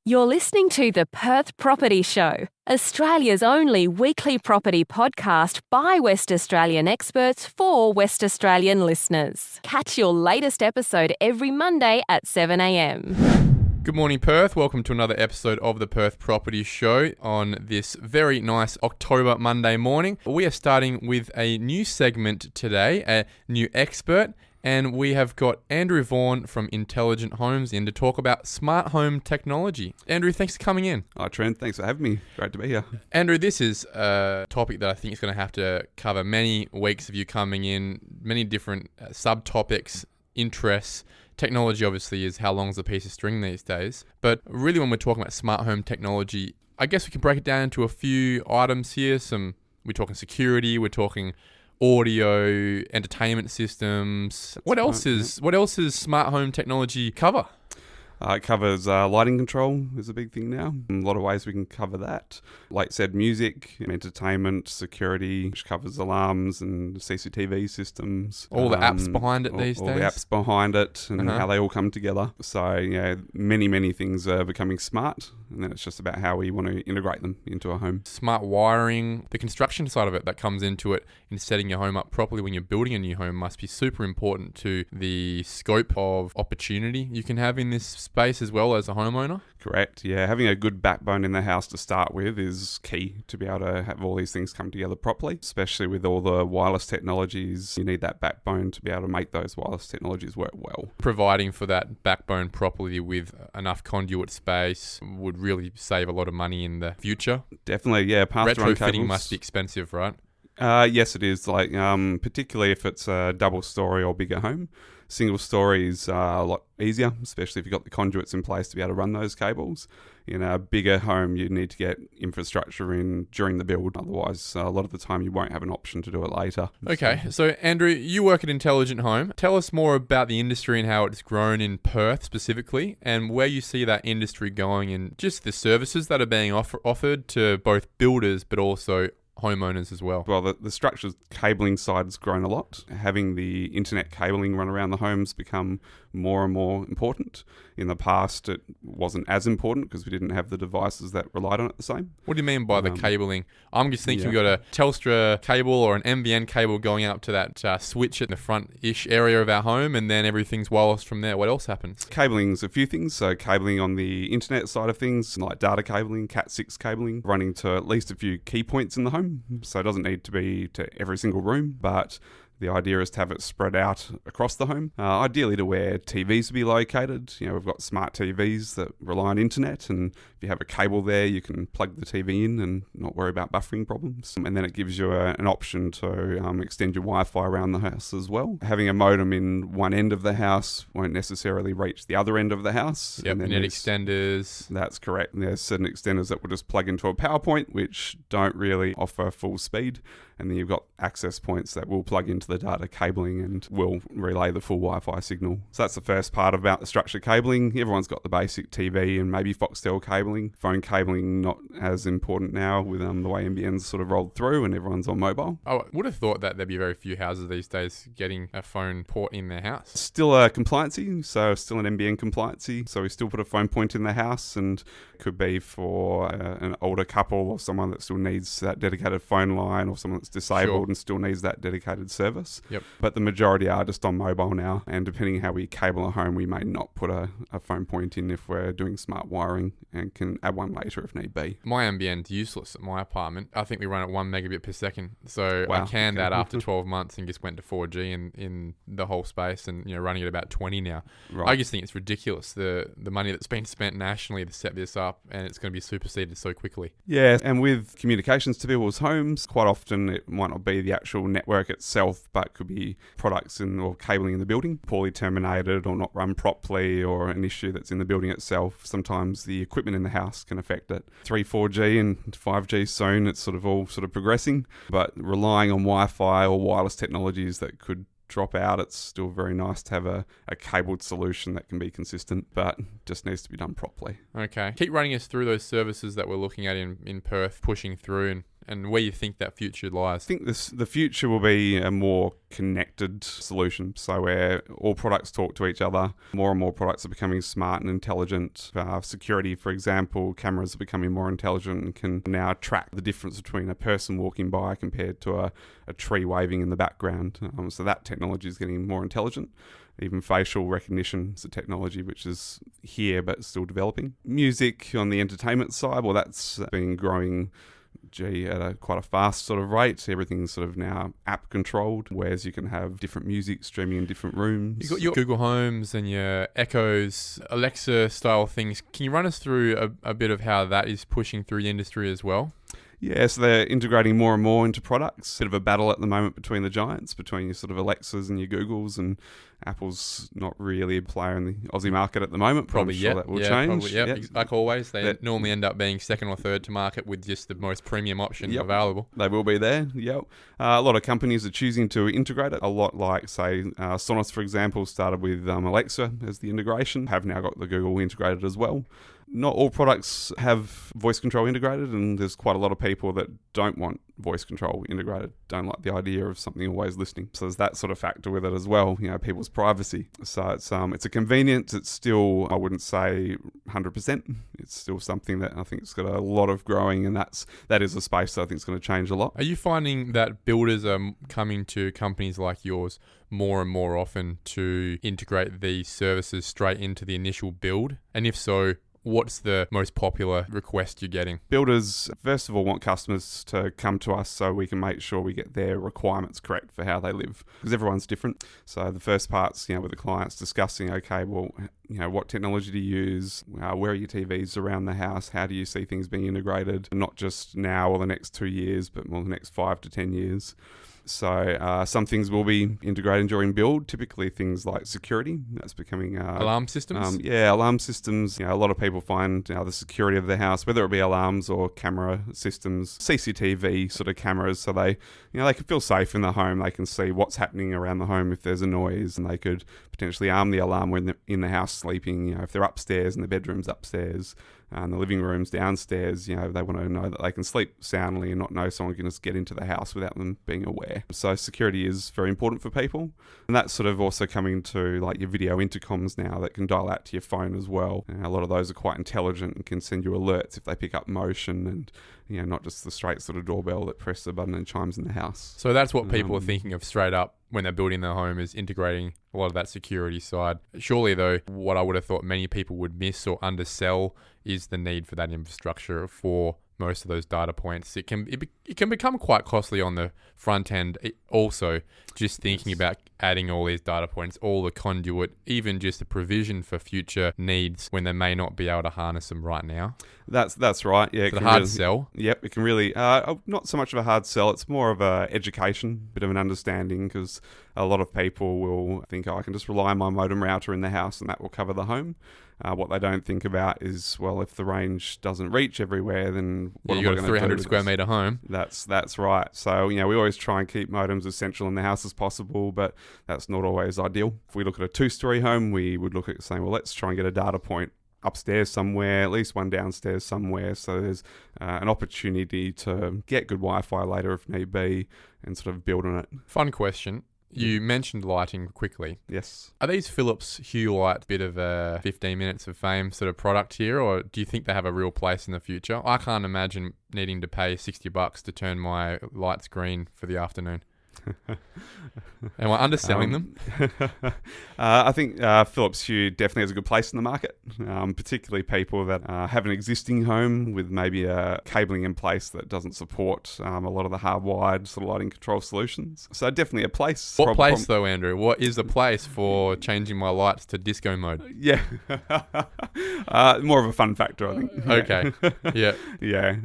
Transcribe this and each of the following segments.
You're listening to the Perth Property Show, Australia's only weekly property podcast by West Australian experts for West Australian listeners. Catch your latest episode every Monday at 7 a.m. Good morning, Perth. Welcome to another episode of the Perth Property Show on this very nice October Monday morning. We are starting with a new segment today, a new expert. And we have got Andrew Vaughan from Intelligent Homes in to talk about smart home technology. Andrew, thanks for coming in. Hi, Trent. Thanks for having me. Great to be here. Andrew, this is a topic that I think is going to have to cover many weeks of you coming in, many different subtopics, interests. Technology, obviously, is how long's a piece of string these days. But really, when we're talking about smart home technology, I guess we can break it down into a few items here. We're talking security, we're talking audio, entertainment systems. What else is smart home technology cover? It covers lighting control is a big thing now. In a lot of ways we can cover that. Like I said, music, entertainment, security, which covers alarms and CCTV systems. All the apps behind it these days. All the apps behind it and how they all come together. So, many things are becoming smart. And then it's just about how we want to integrate them into a home. Smart wiring, the construction side of it that comes into it in setting your home up properly when you're building a new home must be super important to the scope of opportunity you can have in this space as well as a homeowner. Correct, yeah. Having a good backbone in the house to start with is key to be able to have all these things come together properly, especially with all the wireless technologies. You need that backbone to be able to make those wireless technologies work well. Providing for that backbone properly with enough conduit space would really save a lot of money in the future. Definitely, yeah. Retrofitting must be expensive, right? Yes, it is. Particularly if it's a double story or bigger home. Single stories are a lot easier, especially if you've got the conduits in place to be able to run those cables. In a bigger home, you need to get infrastructure in during the build. Otherwise, a lot of the time, you won't have an option to do it later. Okay, so Andrew, you work at Intelligent Home. Tell us more about the industry and how it's grown in Perth specifically, and where you see that industry going and just the services that are being offered to both builders but also homeowners as well. Well, the structured cabling side has grown a lot. Having the internet cabling run around the homes become more and more important. In the past, it wasn't as important because we didn't have the devices that relied on it the same. What do you mean by the cabling? I'm just thinking we've got a Telstra cable or an NBN cable going out to that switch at the front-ish area of our home, and then everything's wireless from there. What else happens? Cabling's a few things. So cabling on the internet side of things, like data cabling, Cat6 cabling, running to at least a few key points in the home. So it doesn't need to be to every single room, but the idea is to have it spread out across the home, ideally to where TVs will be located. We've got smart TVs that rely on internet, and if you have a cable there, you can plug the TV in and not worry about buffering problems. And then it gives you an option to extend your Wi-Fi around the house as well. Having a modem in one end of the house won't necessarily reach the other end of the house. Yep, and then net extenders. That's correct. And there's certain extenders that will just plug into a power point, which don't really offer full speed. And then you've got access points that will plug into the data cabling and will relay the full Wi-Fi signal. So that's the first part about the structured cabling. Everyone's got the basic TV and maybe Foxtel cabling. Phone cabling not as important now with the way NBN's sort of rolled through and everyone's on mobile. I would have thought that there'd be very few houses these days getting a phone port in their house. Still a compliancy, so still an NBN compliancy. So we still put a phone point in the house, and it could be for an older couple or someone that still needs that dedicated phone line, or someone that's disabled and still needs that dedicated service. Yep. But the majority are just on mobile now, and depending how we cable a home, we may not put a phone point in if we're doing smart wiring, and can add one later if need be. My NBN's useless at my apartment. I think we run at 1 megabit per second. So I canned that after 12 months and just went to 4G in the whole space, and running at about 20 now. Right. I just think it's ridiculous, the money that's been spent nationally to set this up, and it's going to be superseded so quickly. Yeah, and with communications to people's homes, quite often it might not be the actual network itself, but could be products or cabling in the building poorly terminated or not run properly, or an issue that's in the building itself. Sometimes the equipment in the house can affect it. 3, 4G and 5G soon, it's all progressing, but relying on Wi-Fi or wireless technologies that could drop out, it's still very nice to have a cabled solution that can be consistent, but just needs to be done properly. Okay. Keep running us through those services that we're looking at in Perth, pushing through, and and where you think that future lies? I think the future will be a more connected solution, so where all products talk to each other. More and more products are becoming smart and intelligent. Security, for example, cameras are becoming more intelligent and can now track the difference between a person walking by compared to a tree waving in the background. So that technology is getting more intelligent. Even facial recognition is a technology which is here but still developing. Music on the entertainment side, well, that's been growing at quite a fast sort of rate. Everything's sort of now app controlled, whereas you can have different music streaming in different rooms. You've got your Google Homes and your Echoes, Alexa style things. Can you run us through a bit of how that is pushing through the industry as well? Yeah, so they're integrating more and more into products. Bit of a battle at the moment between the giants, between your sort of Alexas and your Googles, and Apple's not really a player in the Aussie market at the moment. Probably, sure that will change. Probably. Like always, they normally end up being second or third to market with just the most premium option available. They will be there, yep. A lot of companies are choosing to integrate it. A lot like, say, Sonos, for example, started with Alexa as the integration, have now got the Google integrated as well. Not all products have voice control integrated, and there's quite a lot of people that don't want voice control integrated, don't like the idea of something always listening. So there's that sort of factor with it as well, people's privacy. So it's a convenience. It's still, I wouldn't say 100%. It's still something that I think it's got a lot of growing, and that is a space that I think is going to change a lot. Are you finding that builders are coming to companies like yours more and more often to integrate these services straight into the initial build? And if so, what's the most popular request you're getting? Builders, first of all, want customers to come to us so we can make sure we get their requirements correct for how they live, because everyone's different. So the first part's, with the clients discussing, okay, well, what technology do you use? Where are your TVs around the house? How do you see things being integrated? Not just now or the next 2 years, but more the next 5 to 10 years. So some things will be integrated during build, typically things like security. That's becoming... alarm systems? Alarm systems. A lot of people find the security of the house, whether it be alarms or camera systems, CCTV sort of cameras, so they can feel safe in the home. They can see what's happening around the home if there's a noise, and they could potentially arm the alarm when they're in the house sleeping. If they're upstairs and the bedroom's upstairs and the living room's downstairs, they want to know that they can sleep soundly and not know someone can just get into the house without them being aware. So security is very important for people. And that's sort of also coming to like your video intercoms now that can dial out to your phone as well. And a lot of those are quite intelligent and can send you alerts if they pick up motion, and not just the straight sort of doorbell that presses a button and chimes in the house. So that's what people are thinking of straight up when they're building their home, is integrating a lot of that security side. Surely, though, what I would have thought many people would miss or undersell is the need for that infrastructure for most of those data points. It can become quite costly on the front end. Also, just thinking about adding all these data points, all the conduit, even just the provision for future needs when they may not be able to harness them right now. That's right. Yeah, it's a hard sell. Yep, it can really not so much of a hard sell. It's more of a education, bit of an understanding, because a lot of people will think, I can just rely on my modem router in the house and that will cover the home. What they don't think about is, well, if the range doesn't reach everywhere, then what you got a 300 square metre home. That's right. So, we always try and keep modems as central in the house as possible, but that's not always ideal. If we look at a 2-story home, we would look at saying, well, let's try and get a data point upstairs somewhere, at least one downstairs somewhere, so there's an opportunity to get good Wi-Fi later if need be, and sort of build on it. Fun question. You mentioned lighting quickly. Yes. Are these Philips Hue Light bit of a 15 minutes of fame sort of product here, or do you think they have a real place in the future? I can't imagine needing to pay $60 to turn my lights green for the afternoon. Am I underselling them? I think Philips Hue definitely has a good place in the market, particularly people that have an existing home with maybe a cabling in place that doesn't support a lot of the hardwired sort of lighting control solutions. So definitely a place. What place though, Andrew? What is the place for changing my lights to disco mode? Yeah. More of a fun factor, I think. Okay. Yeah.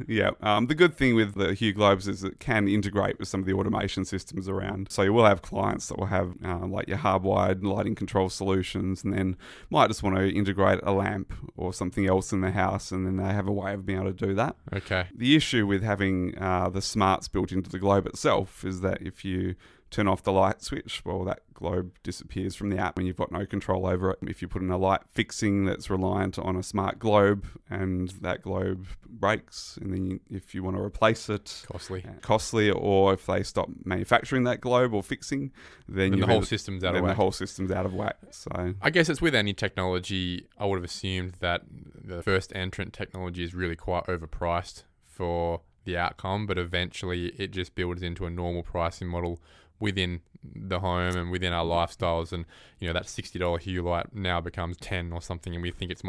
Yeah. The good thing with the Hue Globes is it can integrate with some of the automation systems around. So you will have clients that will have like your hardwired lighting control solutions, and then might just want to integrate a lamp or something else in the house, and then they have a way of being able to do that. Okay. The issue with having the smarts built into the globe itself is that if you turn off the light switch, well, that globe disappears from the app and you've got no control over it. If you put in a light fixing that's reliant on a smart globe and that globe breaks, and then if you want to replace it, costly, or if they stop manufacturing that globe or fixing, then the whole system's out of whack. The whole system's out of whack. So I guess it's with any technology, I would have assumed that the first entrant technology is really quite overpriced for the outcome, but eventually it just builds into a normal pricing model within the home and within our lifestyles, and that $60 Hue light now becomes $10 or something, and we think it's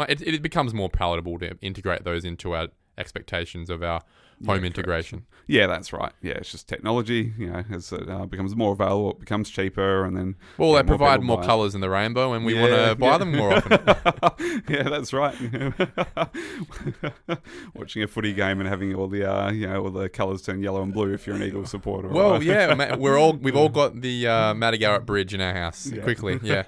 it becomes more palatable to integrate those into our expectations of our home integration. Correct. Yeah, that's right. Yeah, it's just technology. As it becomes more available, it becomes cheaper, and then they provide more colours in the rainbow, and we want to buy them more often. Yeah, that's right. Watching a footy game and having all the all the colours turn yellow and blue if you're an Eagles supporter. Well, we've all got the Matty Garrett Bridge in our house. Yeah. Quickly, yeah.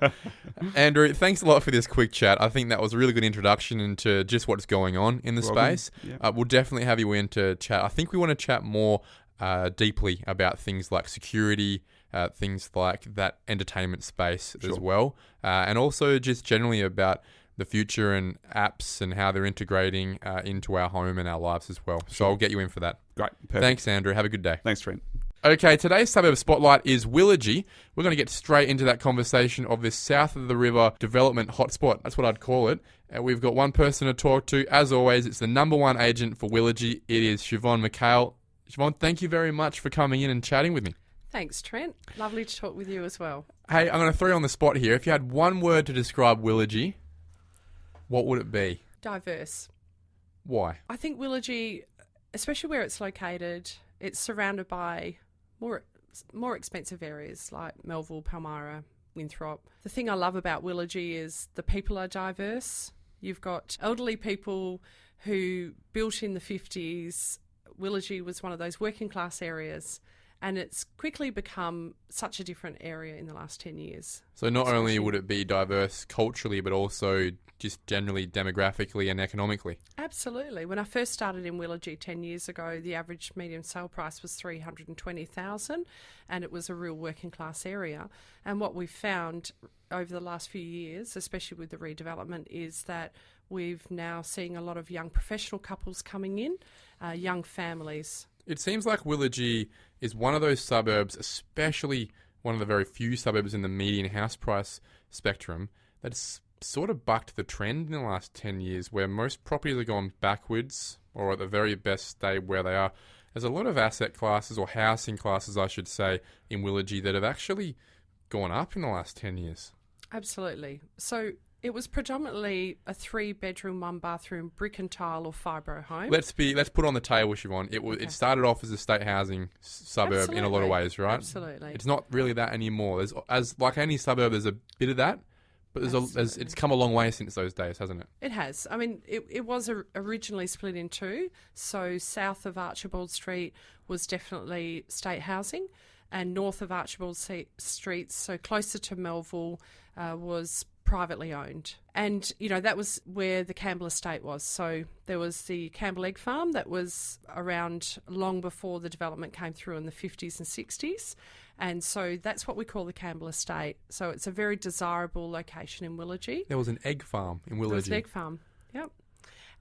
Andrew, thanks a lot for this quick chat. I think that was a really good introduction into just what's going on in the space. Yeah. We'll definitely have you in to chat. I think we want to chat more deeply about things like security, things like that entertainment space as well, and also just generally about the future and apps and how they're integrating into our home and our lives as well. So I'll get you in for that. Great. Perfect. Thanks, Andrew. Have a good day. Thanks, Trent. Okay, today's Suburb Spotlight is Willagee. We're going to get straight into that conversation of this south of the river development hotspot. That's what I'd call it. And we've got one person to talk to. As always, it's the number one agent for Willagee. It is Siobhan Micale. Siobhan, thank you very much for coming in and chatting with me. Thanks, Trent. Lovely to talk with you as well. Hey, I'm going to throw you on the spot here. If you had one word to describe Willagee, what would it be? Diverse. Why? I think Willagee, especially where it's located, it's surrounded by more expensive areas like Melville, Palmyra, Winthrop. The thing I love about Willagee is the people are diverse. You've got elderly people who built in the 50s. Willagee was one of those working class areas, and it's quickly become such a different area in the last 10 years. So not only would it be diverse culturally, but also just generally demographically and economically. Absolutely. When I first started in Willagee 10 years ago, the average median sale price was $320,000, and it was a real working class area. And what we've found over the last few years, especially with the redevelopment, is that we've now seeing a lot of young professional couples coming in, young families. It seems like Willagee is one of those suburbs, especially one of the very few suburbs in the median house price spectrum, that's sort of bucked the trend in the last 10 years, where most properties are going backwards, or at the very best stay where they are. There's a lot of asset classes, or housing classes, I should say, in Willagee that have actually gone up in the last 10 years. Absolutely. So it was predominantly a 3-bedroom, 1-bathroom brick and tile or fibro home. Let's put on the table, Siobhan. It started off as a state housing suburb. Absolutely. In a lot of ways, right? Absolutely. It's not really that anymore. As like any suburb, there's a bit of that. But it's come a long way since those days, hasn't it? It has. I mean, it was originally split in two. So south of Archibald Street was definitely state housing, and north of Archibald Street, so closer to Melville, was privately owned. And, that was where the Campbell estate was. So there was the Campbell Egg Farm that was around long before the development came through in the 50s and 60s. And so that's what we call the Campbell estate. So it's a very desirable location in Willagee. There was an egg farm in Willagee. There was an egg farm, yep.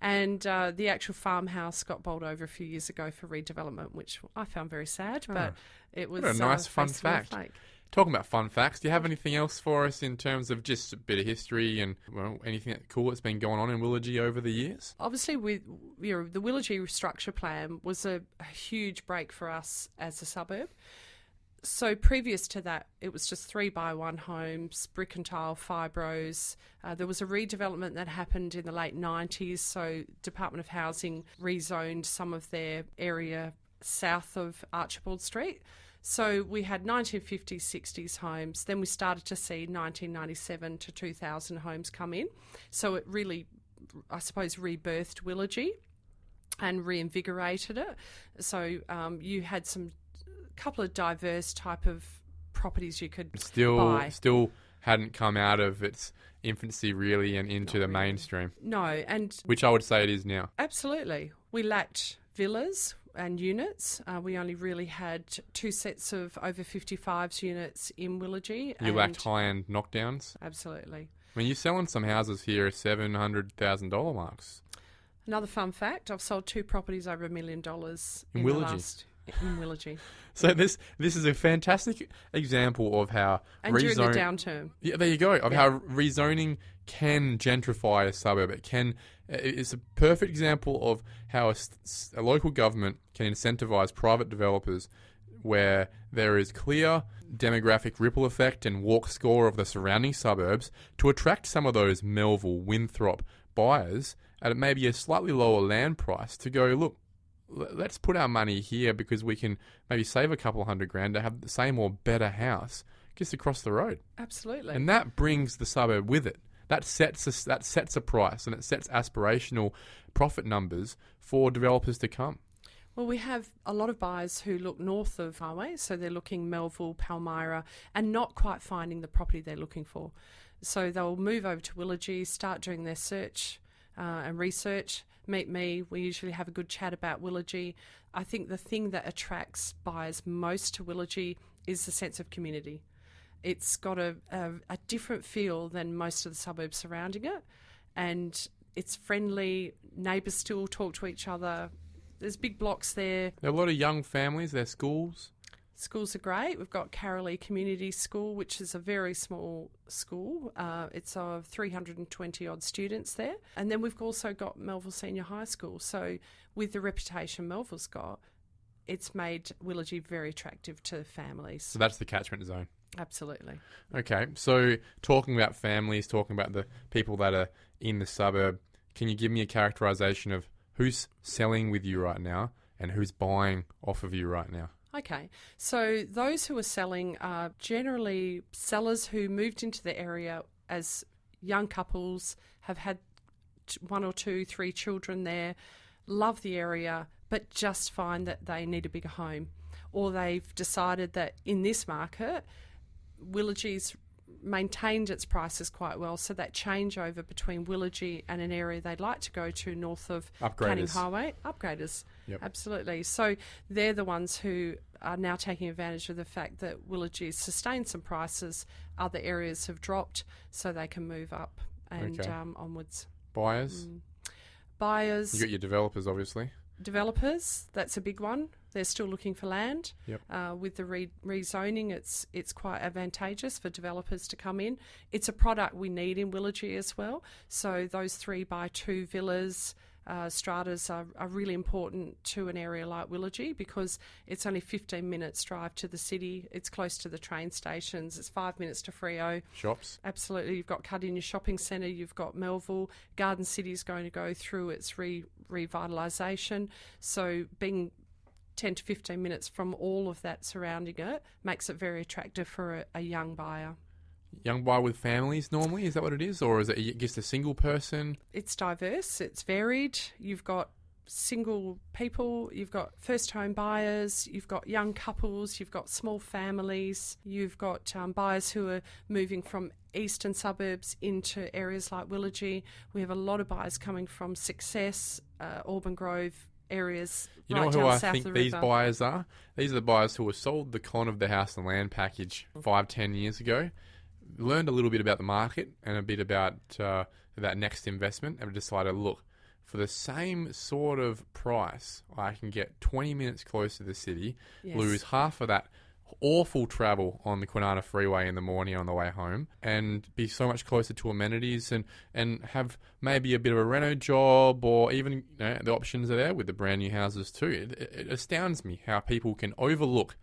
And the actual farmhouse got bowled over a few years ago for redevelopment, which I found very sad, but it was what a nice fun fact. Talking about fun facts, do you have anything else for us in terms of just a bit of history and anything cool that's been going on in Willagee over the years? Obviously, with the Willagee structure plan was a huge break for us as a suburb. So previous to that, it was just 3-by-1 homes, brick and tile, fibros. There was a redevelopment that happened in the late 90s. So Department of Housing rezoned some of their area south of Archibald Street. So we had 1950s, 60s homes. Then we started to see 1997 to 2000 homes come in. So it really, I suppose, rebirthed Willagee and reinvigorated it. So you had couple of diverse type of properties you could buy. Still hadn't come out of its infancy really and into the mainstream. No, and which I would say it is now. Absolutely. We lacked villas. and units. We only really had 2 sets of over 55s units in Willagee. You lacked high-end knockdowns? Absolutely. I mean, you're selling some houses here at $700,000 marks. Another fun fact, I've sold 2 properties over $1 million In Willagee? In Willagee. So this is a fantastic example of how And during the downturn. Yeah, there you go. Of how rezoning can gentrify a suburb. It's a perfect example of how a local government can incentivise private developers where there is clear demographic ripple effect and walk score of the surrounding suburbs to attract some of those Melville, Winthrop buyers at maybe a slightly lower land price to go, look, let's put our money here because we can maybe save a couple $100,000 to have the same or better house just across the road. Absolutely. And that brings the suburb with it. That sets a price, and it sets aspirational profit numbers for developers to come. Well, we have a lot of buyers who look north of Highway, so they're looking Melville, Palmyra, and not quite finding the property they're looking for. So they'll move over to Willagee, start doing their search and research, meet me. We usually have a good chat about Willagee. I think the thing that attracts buyers most to Willagee is the sense of community. It's got a different feel than most of the suburbs surrounding it, and it's friendly. Neighbours still talk to each other. There's big blocks there. There are a lot of young families. There's schools. Schools are great. We've got Carolee Community School, which is a very small school. It's of 320 odd students there. And then we've also got Melville Senior High School. So with the reputation Melville's got, it's made Willagee very attractive to families. So that's the catchment zone. Absolutely. Okay, so talking about families, talking about the people that are in the suburb, can you give me a characterisation of who's selling with you right now and who's buying off of you right now? Okay, so those who are selling are generally sellers who moved into the area as young couples, have had 1 or 2, 3 children there, love the area, but just find that they need a bigger home. Or they've decided that in this market, Willagee's maintained its prices quite well, so that changeover between Willagee and an area they'd like to go to north of Canning Highway, upgraders, yep. Absolutely. So they're the ones who are now taking advantage of the fact that Willagee's sustained some prices, other areas have dropped, so they can move up and onwards. Buyers? Buyers. You got your developers, obviously. Developers, that's a big one. They're still looking for land. Yep. With the rezoning, it's quite advantageous for developers to come in. It's a product we need in Willagee as well. So those 3x2 villas, stratas are really important to an area like Willagee because it's only 15 minutes drive to the city. It's close to the train stations. It's 5 minutes to Freo. Shops. Absolutely. You've got Cardinia Shopping Centre. You've got Melville. Garden City is going to go through its revitalisation. So being 10 to 15 minutes from all of that surrounding it makes it very attractive for a young buyer. Young buyer with families normally, is that what it is? Or is it just a single person? It's diverse, it's varied. You've got single people, you've got first home buyers, you've got young couples, you've got small families, you've got buyers who are moving from eastern suburbs into areas like Willagee. We have a lot of buyers coming from Success, Auburn Grove, areas. You know who I think these buyers are? These are the buyers who were sold the con of the house and land package 5-10 years ago, learned a little bit about the market and a bit about that next investment, and decided, look, for the same sort of price, I can get 20 minutes closer to the city, lose half of that awful travel on the Kwinana Freeway in the morning on the way home, and be so much closer to amenities and have maybe a bit of a reno job, or even the options are there with the brand new houses too. It astounds me how people can overlook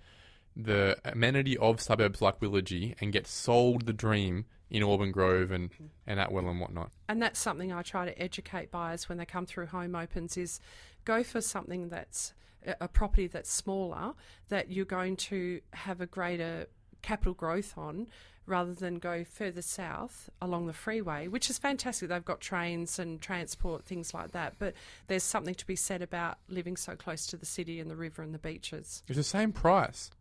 the amenity of suburbs like Willagee and get sold the dream in Auburn Grove and Atwell and whatnot. And that's something I try to educate buyers when they come through home opens is go for something that's a property that's smaller, that you're going to have a greater capital growth on, rather than go further south along the freeway, which is fantastic. They've got trains and transport, things like that. But there's something to be said about living so close to the city and the river and the beaches. It's the same price.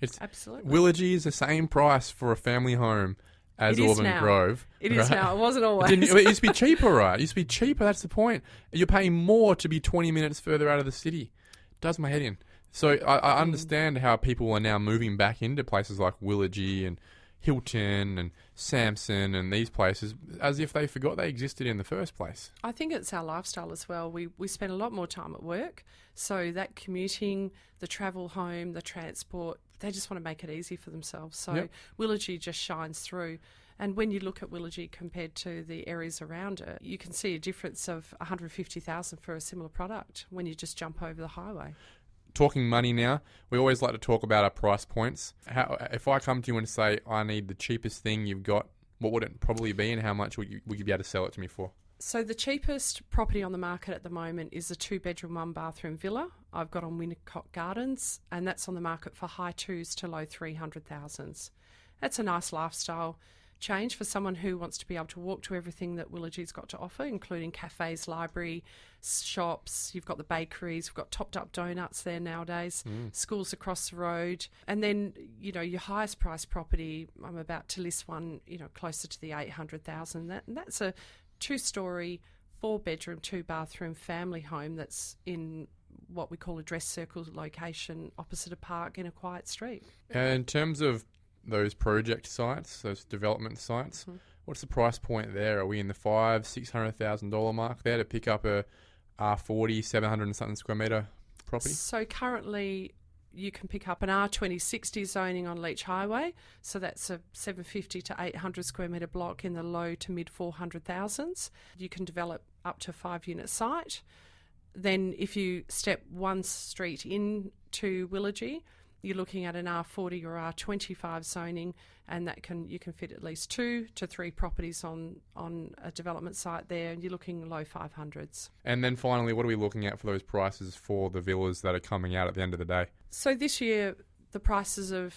It's absolutely. Willagee is the same price for a family home as Auburn Grove. It is now. It wasn't always. It used to be cheaper, right? It used to be cheaper. That's the point. You're paying more to be 20 minutes further out of the city. Does my head in. So I understand how people are now moving back into places like Willagee and Hilton and Samson and these places as if they forgot they existed in the first place. I think it's our lifestyle as well. We spend a lot more time at work, so that commuting, the travel home, the transport, they just want to make it easy for themselves. So Yep. Willagee just shines through. And when you look at Willagee compared to the areas around it, you can see a difference of $150,000 for a similar product when you just jump over the highway. Talking money now, we always like to talk about our price points. If I come to you and say, I need the cheapest thing you've got, what would it probably be and how much would you be able to sell it to me for? So the cheapest property on the market at the moment is a 2-bedroom, 1-bathroom villa I've got on Winnicott Gardens, and that's on the market for high 2s to low 300,000s. That's a nice lifestyle change for someone who wants to be able to walk to everything that Willagee's got to offer, including cafes, library, shops. You've got the bakeries, we've got topped up donuts there nowadays, schools across the road. And then, your highest price property, I'm about to list one, closer to the 800,000. And that's a 2-story, 4-bedroom, 2-bathroom family home that's in what we call a dress circle location opposite a park in a quiet street. And in terms of those project sites, those development sites, what's the price point there? Are we in the $500,000-$600,000 mark there to pick up a R40, 700 and something square metre property? So currently you can pick up an R2060 zoning on Leach Highway, so that's a 750 to 800 square metre block in the low to mid 400,000s. You can develop up to a 5-unit site. Then if you step one street into Willagee, you're looking at an R40 or R25 zoning, and you can fit at least 2 to 3 properties on a development site there, and you're looking low 500s. And then finally, what are we looking at for those prices for the villas that are coming out at the end of the day? So this year, the prices have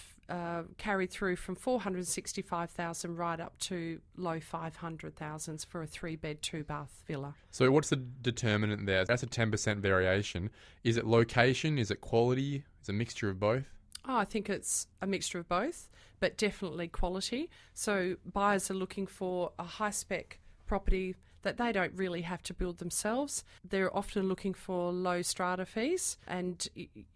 carried through from $465,000 right up to low 500,000s for a 3-bed, 2-bath villa. So what's the determinant there? That's a 10% variation. Is it location? Is it quality? Is it a mixture of both? Oh, I think it's a mixture of both, but definitely quality. So buyers are looking for a high-spec property that they don't really have to build themselves. They're often looking for low strata fees and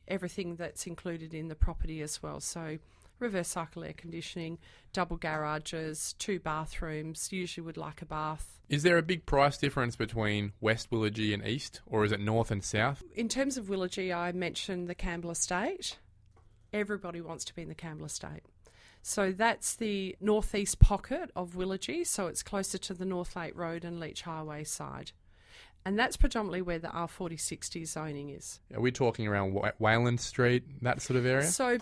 everything that's included in the property as well. So reverse cycle air conditioning, double garages, 2 bathrooms, usually would like a bath. Is there a big price difference between West Willagee and East, or is it North and South? In terms of Willagee, I mentioned the Campbell Estate. Everybody wants to be in the Campbell Estate. So that's the northeast pocket of Willagee, so it's closer to the North Lake Road and Leach Highway side. And that's predominantly where the R4060 zoning is. Are we talking around Wayland Street, that sort of area? So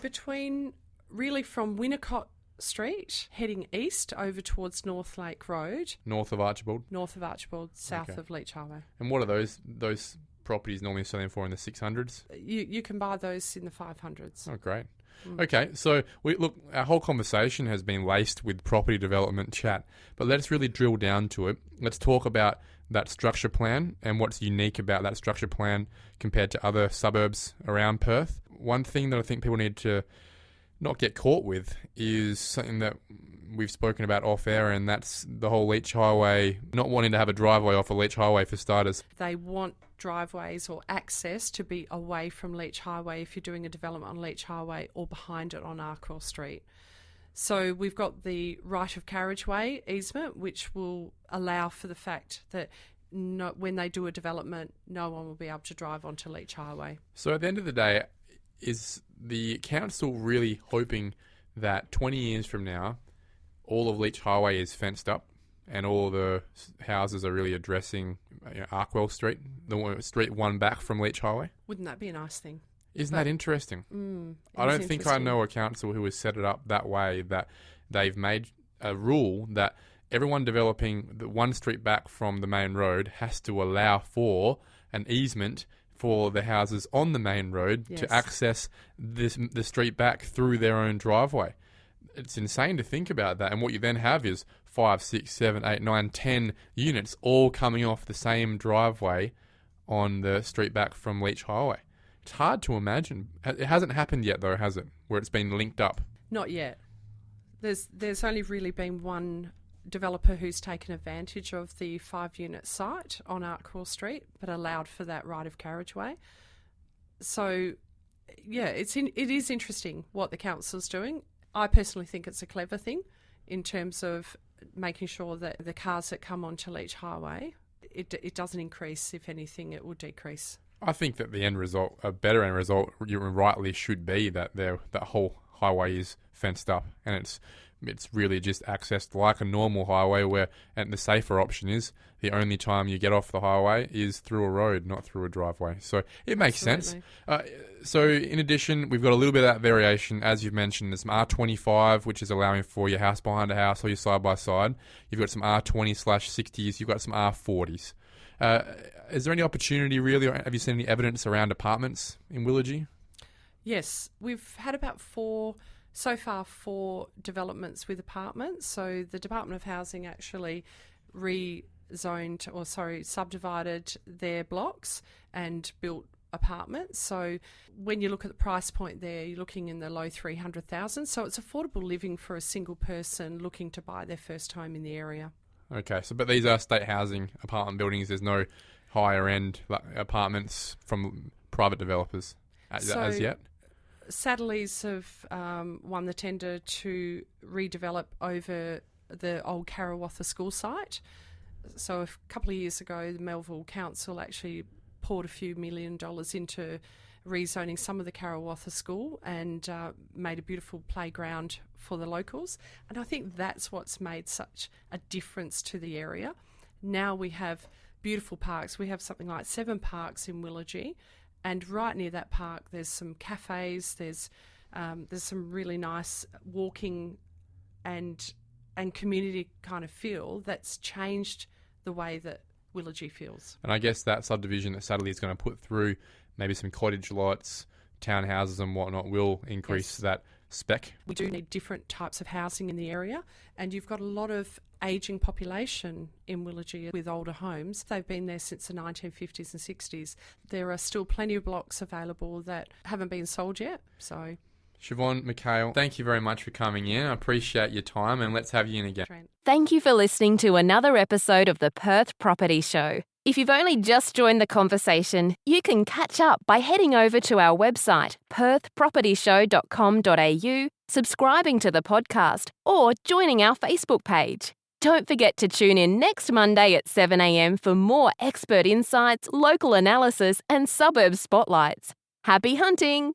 really from Winnicott Street, heading east over towards North Lake Road. North of Archibald? North of Archibald, south of Leach Highway. And what are those properties normally selling for in the 600s? You can buy those in the 500s. Oh, great. Okay, so our whole conversation has been laced with property development chat, but let's really drill down to it. Let's talk about that structure plan and what's unique about that structure plan compared to other suburbs around Perth. One thing that I think people need to not get caught with is something that we've spoken about off air, and that's the whole Leach Highway, not wanting to have a driveway off a Leach Highway for starters. They want driveways or access to be away from Leach Highway if you're doing a development on Leach Highway or behind it on Arkwell Street. So we've got the right of carriageway easement, which will allow for the fact that when they do a development, no one will be able to drive onto Leach Highway. So at the end of the day, is the council really hoping that 20 years from now, all of Leach Highway is fenced up and all the houses are really addressing Arkwell Street, the street one back from Leach Highway? Wouldn't that be a nice thing? Isn't that interesting? I don't think I know a council who has set it up that way, that they've made a rule that everyone developing the one street back from the main road has to allow for an easement for the houses on the main road to access the street back through their own driveway. It's insane to think about that. And what you then have is 5, 6, 7, 8, 9, 10 units all coming off the same driveway on the street back from Leach Highway. It's hard to imagine. It hasn't happened yet, though, has it? Where it's been linked up. Not yet. There's only really been one developer who's taken advantage of the 5-unit site on Arkwell Street, but allowed for that right of carriageway. So, yeah, it is interesting what the council's doing. I personally think it's a clever thing in terms of making sure that the cars that come onto Leach Highway, it doesn't increase. If anything, it will decrease. I think that the end result, a better end result, you rightly should be that that whole highway is fenced up and it's really just accessed like a normal highway where, and the safer option is the only time you get off the highway is through a road, not through a driveway. So it makes sense. So in addition, we've got a little bit of that variation. As you've mentioned, there's some R25, which is allowing for your house behind a house or your side-by-side. You've got some R20/60s. You've got some R40s. Is there any opportunity really, or have you seen any evidence around apartments in Willagee? Yes, we've had about four developments with apartments. So the Department of Housing actually subdivided their blocks and built apartments. So when you look at the price point there, you're looking in the low 300,000. So it's affordable living for a single person looking to buy their first home in the area. Okay, but these are state housing apartment buildings. There's no higher end apartments from private developers as yet. Saddleys have won the tender to redevelop over the old Karawatha school site. So a couple of years ago, the Melville Council actually poured a few $1 million into rezoning some of the Karawatha school and made a beautiful playground for the locals. And I think that's what's made such a difference to the area. Now we have beautiful parks. We have something like 7 parks in Willagee, and right near that park there's some cafes, there's some really nice walking and community kind of feel that's changed the way that Willagee feels. And I guess that subdivision that Saddley is going to put through maybe some cottage lots, townhouses and whatnot will increase that spec. We do need different types of housing in the area, and you've got a lot of ageing population in Willagee with older homes. They've been there since the 1950s and 60s. There are still plenty of blocks available that haven't been sold yet. So, Siobhan Micale, thank you very much for coming in. I appreciate your time, and let's have you in again. Thank you for listening to another episode of the Perth Property Show. If you've only just joined the conversation, you can catch up by heading over to our website, perthpropertyshow.com.au, subscribing to the podcast, or joining our Facebook page. Don't forget to tune in next Monday at 7 a.m. for more expert insights, local analysis, and suburb spotlights. Happy hunting!